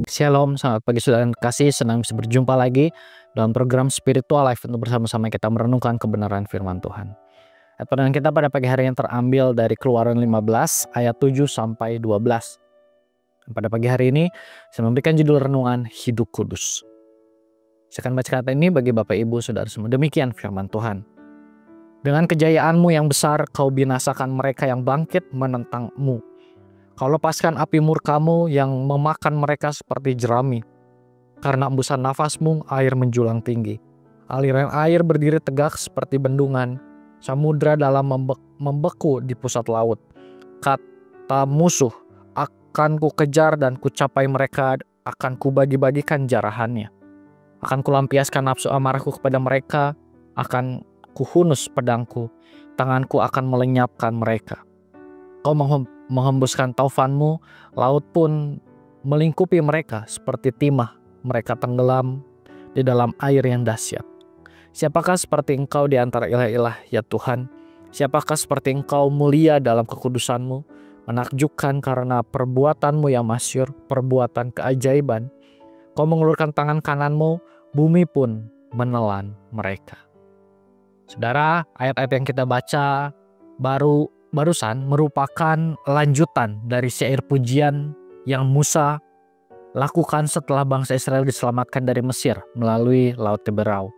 Shalom, selamat pagi saudara yang kasih, senang bisa berjumpa lagi dalam program Spiritual Life untuk bersama-sama kita merenungkan kebenaran firman Tuhan. Ayat perenungan kita pada pagi hari yang terambil dari Keluaran 15 ayat 7 sampai 12. Pada pagi hari ini saya memberikan judul renungan Hidup Kudus. Saya akan baca kata ini bagi Bapak Ibu Saudara semua. Demikian firman Tuhan. Dengan kejayaanmu yang besar kau binasakan mereka yang bangkit menentangmu. Kau lepaskan api murkamu yang memakan mereka seperti jerami. Karena embusan nafasmu air menjulang tinggi. Aliran air berdiri tegak seperti bendungan. Samudra dalam membeku di pusat laut. Kata musuh, akan ku kejar dan ku capai mereka, akan ku bagi-bagikan jarahannya. Akan ku lampiaskan nafsu amarahku kepada mereka, akan ku hunus pedangku, tanganku akan melenyapkan mereka. Kau menghembuskan taufanmu, laut pun melingkupi mereka seperti timah. Mereka tenggelam di dalam air yang dahsyat. Siapakah seperti engkau di antara ilah-ilah, ya Tuhan? Siapakah seperti engkau mulia dalam kekudusanmu? Menakjubkan karena perbuatanmu yang masyhur, perbuatan keajaiban. Kau mengulurkan tangan kananmu, bumi pun menelan mereka. Saudara, ayat-ayat yang kita baca barusan merupakan lanjutan dari syair pujian yang Musa lakukan setelah bangsa Israel diselamatkan dari Mesir melalui Laut Teberau.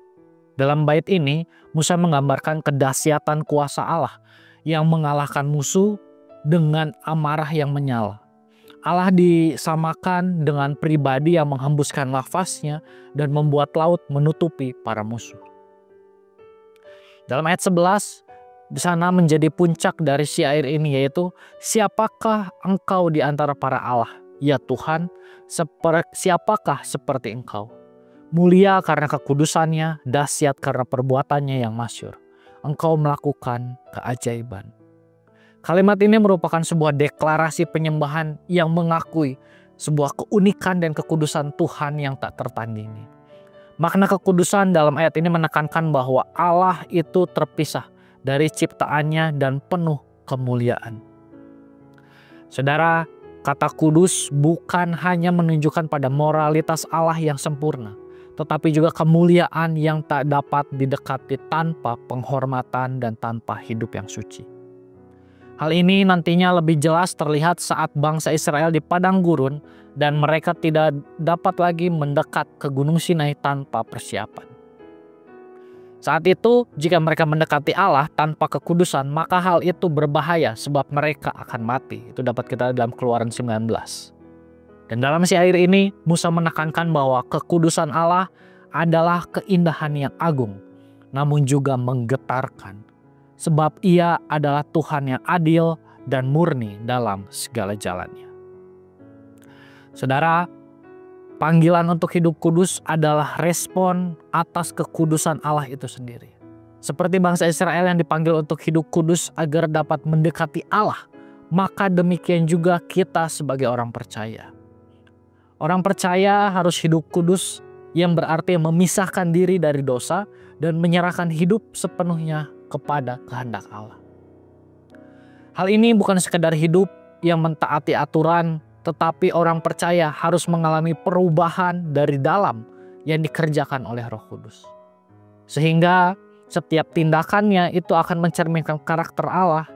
Dalam bait ini, Musa menggambarkan kedahsyatan kuasa Allah yang mengalahkan musuh dengan amarah yang menyala. Allah disamakan dengan pribadi yang menghembuskan nafasnya dan membuat laut menutupi para musuh. Dalam ayat 11, di sana menjadi puncak dari syair ini, yaitu siapakah engkau di antara para Allah, ya Tuhan? Siapakah seperti engkau? Mulia karena kekudusannya, dahsyat karena perbuatannya yang masyhur. Engkau melakukan keajaiban. Kalimat ini merupakan sebuah deklarasi penyembahan yang mengakui sebuah keunikan dan kekudusan Tuhan yang tak tertandingi. Makna kekudusan dalam ayat ini menekankan bahwa Allah itu terpisah dari ciptaannya dan penuh kemuliaan. Saudara, kata kudus bukan hanya menunjukkan pada moralitas Allah yang sempurna, tetapi juga kemuliaan yang tak dapat didekati tanpa penghormatan dan tanpa hidup yang suci. Hal ini nantinya lebih jelas terlihat saat bangsa Israel di padang gurun dan mereka tidak dapat lagi mendekat ke Gunung Sinai tanpa persiapan. Saat itu, jika mereka mendekati Allah tanpa kekudusan, maka hal itu berbahaya sebab mereka akan mati. Itu dapat kita dalam Keluaran 19. Dan dalam syair ini, Musa menekankan bahwa kekudusan Allah adalah keindahan yang agung, namun juga menggetarkan. Sebab Ia adalah Tuhan yang adil dan murni dalam segala jalannya. Saudara, panggilan untuk hidup kudus adalah respon atas kekudusan Allah itu sendiri. Seperti bangsa Israel yang dipanggil untuk hidup kudus agar dapat mendekati Allah, maka demikian juga kita sebagai orang percaya. Orang percaya harus hidup kudus yang berarti memisahkan diri dari dosa dan menyerahkan hidup sepenuhnya kepada kehendak Allah. Hal ini bukan sekedar hidup yang mentaati aturan, tetapi orang percaya harus mengalami perubahan dari dalam yang dikerjakan oleh Roh Kudus. Sehingga setiap tindakannya itu akan mencerminkan karakter Allah,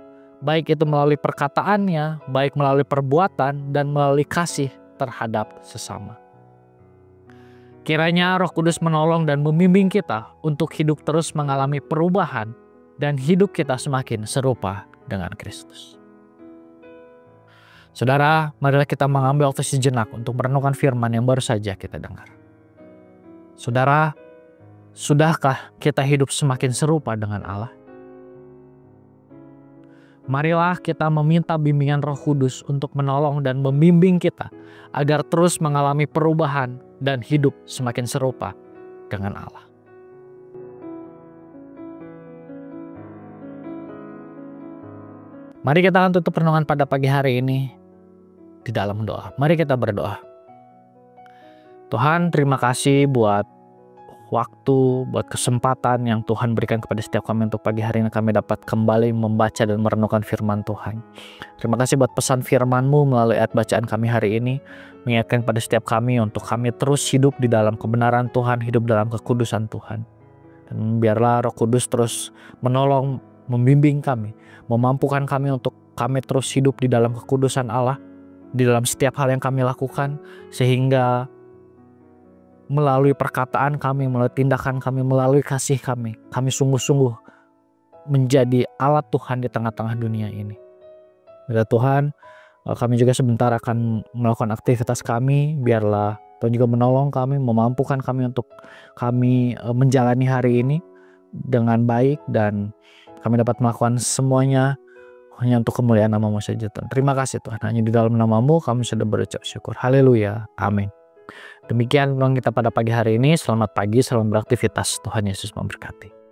baik itu melalui perkataannya, baik melalui perbuatan, dan melalui kasih terhadap sesama. Kiranya Roh Kudus menolong dan membimbing kita untuk hidup terus mengalami perubahan dan hidup kita semakin serupa dengan Kristus. Saudara, marilah kita mengambil waktu sejenak untuk merenungkan firman yang baru saja kita dengar. Saudara, sudahkah kita hidup semakin serupa dengan Allah? Marilah kita meminta bimbingan Roh Kudus untuk menolong dan membimbing kita agar terus mengalami perubahan dan hidup semakin serupa dengan Allah. Mari kita akan tutup renungan pada pagi hari ini di dalam doa. Mari kita berdoa. Tuhan, terima kasih buat waktu, buat kesempatan yang Tuhan berikan kepada setiap kami untuk pagi hari ini kami dapat kembali membaca dan merenungkan firman Tuhan. Terima kasih buat pesan firman-Mu melalui ayat bacaan kami hari ini, mengingatkan pada setiap kami untuk kami terus hidup di dalam kebenaran Tuhan, hidup dalam kekudusan Tuhan. Dan biarlah Roh Kudus terus menolong, membimbing kami, memampukan kami untuk kami terus hidup di dalam kekudusan Allah, di dalam setiap hal yang kami lakukan, sehingga melalui perkataan kami, melalui tindakan kami, melalui kasih kami sungguh-sungguh menjadi alat Tuhan di tengah-tengah dunia ini. Bila Tuhan, kami juga sebentar akan melakukan aktivitas kami, biarlah Tuhan juga menolong kami, memampukan kami untuk kami menjalani hari ini dengan baik, dan kami dapat melakukan semuanya hanya untuk kemuliaan nama-Mu saja Tuhan. Terima kasih Tuhan, hanya di dalam nama-Mu kami sudah berucap syukur. Haleluya, amin. Demikian renungan kita pada pagi hari ini. Selamat pagi, selamat beraktivitas. Tuhan Yesus memberkati.